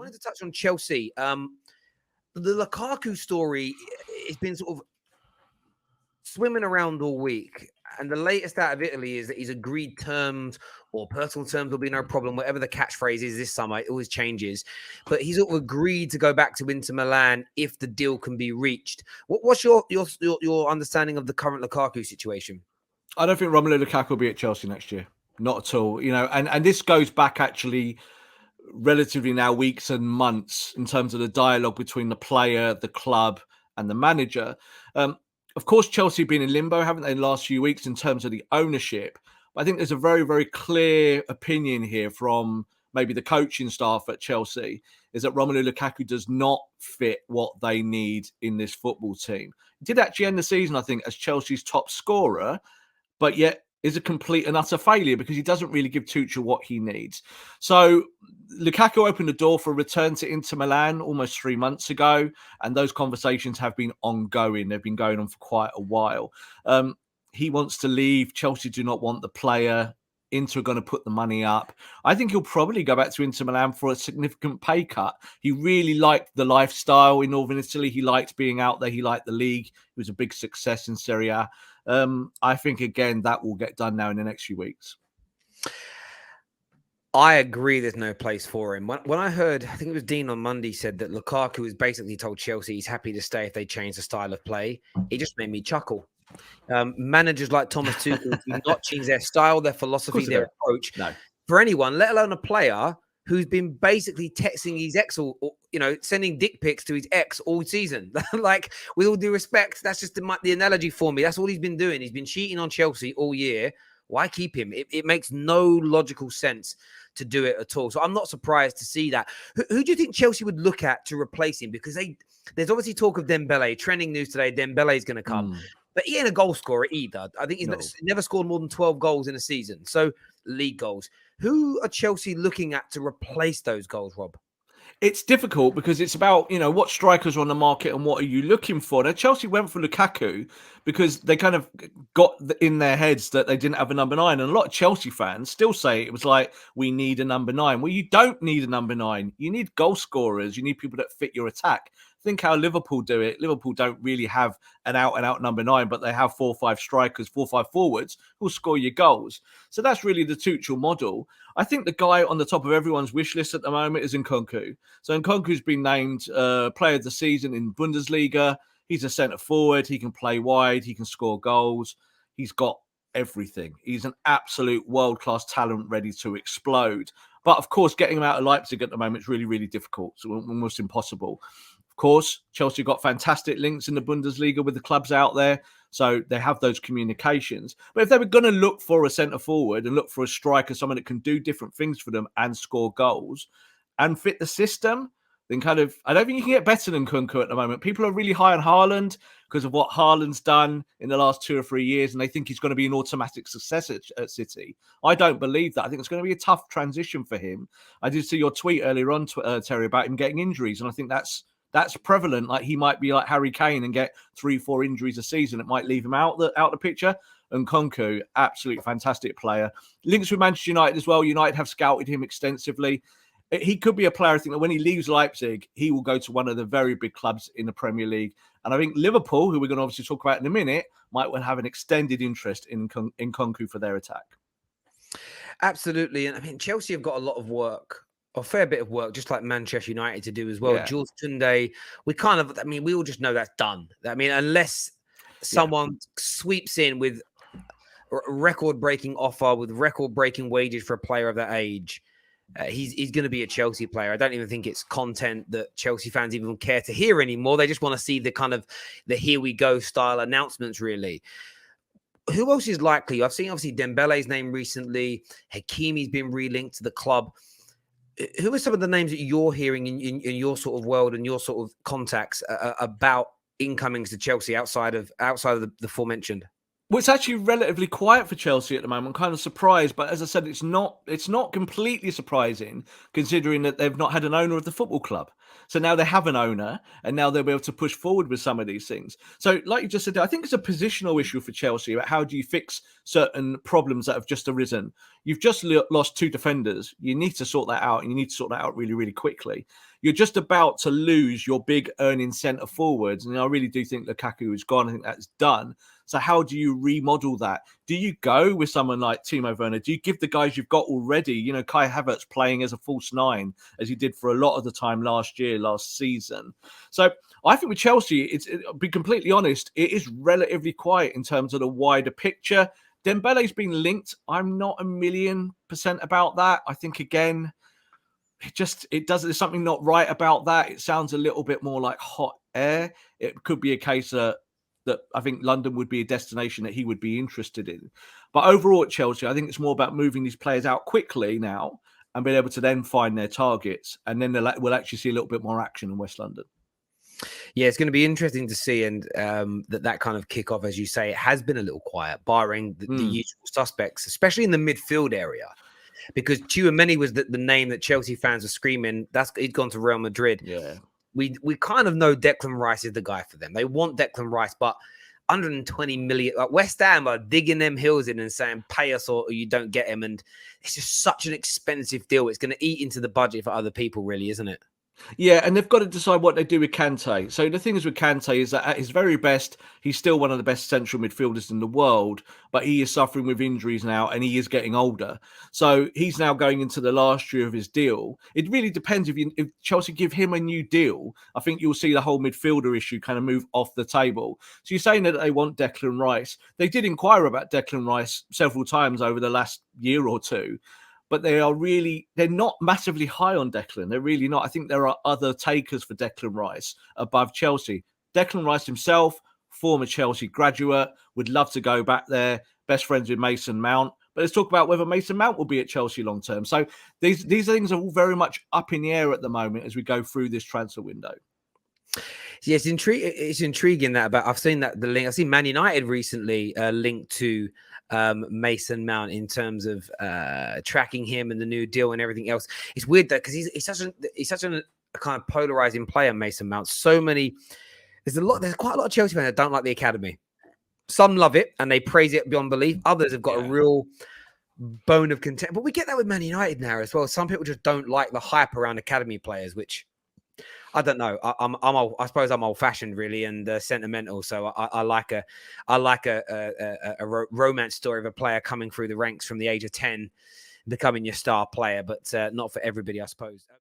wanted to touch on Chelsea. The Lukaku story has been sort of swimming around all week. And the latest out of Italy is that he's agreed terms or personal terms will be no problem. Whatever the catchphrase is this summer, it always changes. But he's sort of agreed to go back to Inter Milan if the deal can be reached. What's your understanding of the current Lukaku situation? I don't think Romelu Lukaku will be at Chelsea next year. Not at all. And this goes back actually relatively now weeks and months in terms of the dialogue between the player, the club, and the manager. Of course, Chelsea have been in limbo, haven't they, in the last few weeks in terms of the ownership. But I think there's a very, very clear opinion here from maybe the coaching staff at Chelsea, is that Romelu Lukaku does not fit what they need in this football team. He did actually end the season, I think, as Chelsea's top scorer, but yet is a complete and utter failure because he doesn't really give Tuchel what he needs. So Lukaku opened the door for a return to Inter Milan almost 3 months ago, and those conversations have been ongoing. They've been going on for quite a while. He wants to leave. Chelsea do not want the player. Inter are going to put the money up. I think he'll probably go back to Inter Milan for a significant pay cut. He really liked the lifestyle in Northern Italy. He liked being out there. He liked the league. It was a big success in Serie A. I think, again, that will get done now in the next few weeks. I agree there's no place for him. When I heard, I think it was Dean on Monday, said that Lukaku has basically told Chelsea he's happy to stay if they change the style of play, it just made me chuckle. Managers like Thomas Tuchel do not change their style, their philosophy, their approach. No. For anyone, let alone a player who's been basically texting his ex or sending dick pics to his ex all season. Like, with all due respect, that's just the analogy for me. That's all he's been doing. He's been cheating on Chelsea all year. Why keep him? It makes no logical sense to do it at all. So I'm not surprised to see that. Who do you think Chelsea would look at to replace him? Because there's obviously talk of Dembele. Trending news today, Dembele is going to come. But he ain't a goal scorer either. I think he's never scored more than 12 goals in a season. So league goals. Who are Chelsea looking at to replace those goals, Rob? It's difficult because it's about, what strikers are on the market and what are you looking for. Now, Chelsea went for Lukaku because they kind of got in their heads that they didn't have a number 9. And a lot of Chelsea fans still say it was like, we need a number 9. Well, you don't need a number 9. You need goal scorers. You need people that fit your attack. Think how Liverpool do it. Liverpool don't really have an out-and-out number 9, but they have 4 or 5 strikers, 4 or 5 forwards who'll score your goals. So that's really the Tuchel model. I think the guy on the top of everyone's wish list at the moment is Nkunku. So Nkunku's been named Player of the Season in Bundesliga. He's a centre forward. He can play wide. He can score goals. He's got everything. He's an absolute world-class talent ready to explode. But, of course, getting him out of Leipzig at the moment is really, really difficult. So almost impossible. Of course, Chelsea got fantastic links in the Bundesliga with the clubs out there. So they have those communications. But if they were going to look for a centre forward and look for a striker, someone that can do different things for them and score goals and fit the system, then I don't think you can get better than Nkunku at the moment. People are really high on Haaland because of what Haaland's done in the last 2 or 3 years, and they think he's going to be an automatic success at City. I don't believe that. I think it's going to be a tough transition for him. I did see your tweet earlier on, Terry, about him getting injuries, and I think that's prevalent. Like, he might be like Harry Kane and get 3-4 injuries a season. It might leave him out the picture. And Nkunku, absolutely fantastic player. Links with Manchester United as well. United have scouted him extensively. He could be a player, I think, that when he leaves Leipzig, he will go to one of the very big clubs in the Premier League. And I think Liverpool, who we're going to obviously talk about in a minute, might well have an extended interest in Nkunku for their attack. Absolutely. And I mean, Chelsea have got a lot of work, a fair bit of work, just like Manchester United to do as well. Yeah. Jules Koundé, we all just know that's done. I mean, unless someone sweeps in with a record-breaking offer, with record-breaking wages for a player of that age, he's going to be a Chelsea player. I don't even think it's content that Chelsea fans even care to hear anymore. They just want to see the kind of the here we go style announcements, really. Who else is likely? I've seen, obviously, Dembele's name recently. Hakimi's been relinked to the club. Who are some of the names that you're hearing in your sort of world and your sort of contacts about incomings to Chelsea outside of the aforementioned? Well, it's actually relatively quiet for Chelsea at the moment. I'm kind of surprised, but as I said, it's not completely surprising considering that they've not had an owner of the football club. So now they have an owner, and now they'll be able to push forward with some of these things. So, like you just said, I think it's a positional issue for Chelsea about how do you fix certain problems that have just arisen. You've just lost 2 defenders. You need to sort that out, and you need to sort that out really, really quickly. You're just about to lose your big earning centre forwards, and I really do think Lukaku is gone. I think that's done. So how do you remodel that? Do you go with someone like Timo Werner? Do you give the guys you've got already? You know, Kai Havertz playing as a false 9, as he did for a lot of the time last season. So I think with Chelsea, I'll be completely honest, it is relatively quiet in terms of the wider picture. Dembele's been linked. I'm not 1,000,000% about that. I think, again, there's something not right about that. It sounds a little bit more like hot air. It could be a case that I think London would be a destination that he would be interested in. But overall at Chelsea, I think it's more about moving these players out quickly now and being able to then find their targets. And then we'll actually see a little bit more action in West London. Yeah, it's going to be interesting to see, and that kind of kickoff, as you say, it has been a little quiet, barring the usual suspects, especially in the midfield area. Because Tchouaméni was the name that Chelsea fans are screaming. He'd gone to Real Madrid. Yeah. We kind of know Declan Rice is the guy for them. They want Declan Rice, but 120 million. Like West Ham are digging them heels in and saying, pay us or you don't get him. And it's just such an expensive deal. It's going to eat into the budget for other people, really, isn't it? Yeah, and they've got to decide what they do with Kante. So the thing is with Kante is that at his very best, he's still one of the best central midfielders in the world, but he is suffering with injuries now and he is getting older. So he's now going into the last year of his deal. It really depends if Chelsea give him a new deal. I think you'll see the whole midfielder issue kind of move off the table. So you're saying that they want Declan Rice. They did inquire about Declan Rice several times over the last year or two. But they're not massively high on Declan. They're really not. I think there are other takers for Declan Rice above Chelsea. Declan Rice himself, former Chelsea graduate, would love to go back there, best friends with Mason Mount. But let's talk about whether Mason Mount will be at Chelsea long term. So these things are all very much up in the air at the moment as we go through this transfer window. Yeah, it's intriguing that I've seen that the link. I've seen Man United recently linked to Mason Mount in terms of tracking him and the new deal and everything else. It's weird that because he's such a kind of polarizing player, Mason Mount. There's quite a lot of Chelsea fans that don't like the academy. Some love it and they praise it beyond belief. Others have got a real bone of contempt. But we get that with Man United now as well. Some people just don't like the hype around academy players, which I don't know. I suppose I'm old fashioned, really, and sentimental. So I like a romance story of a player coming through the ranks from the age of 10, becoming your star player, but not for everybody, I suppose.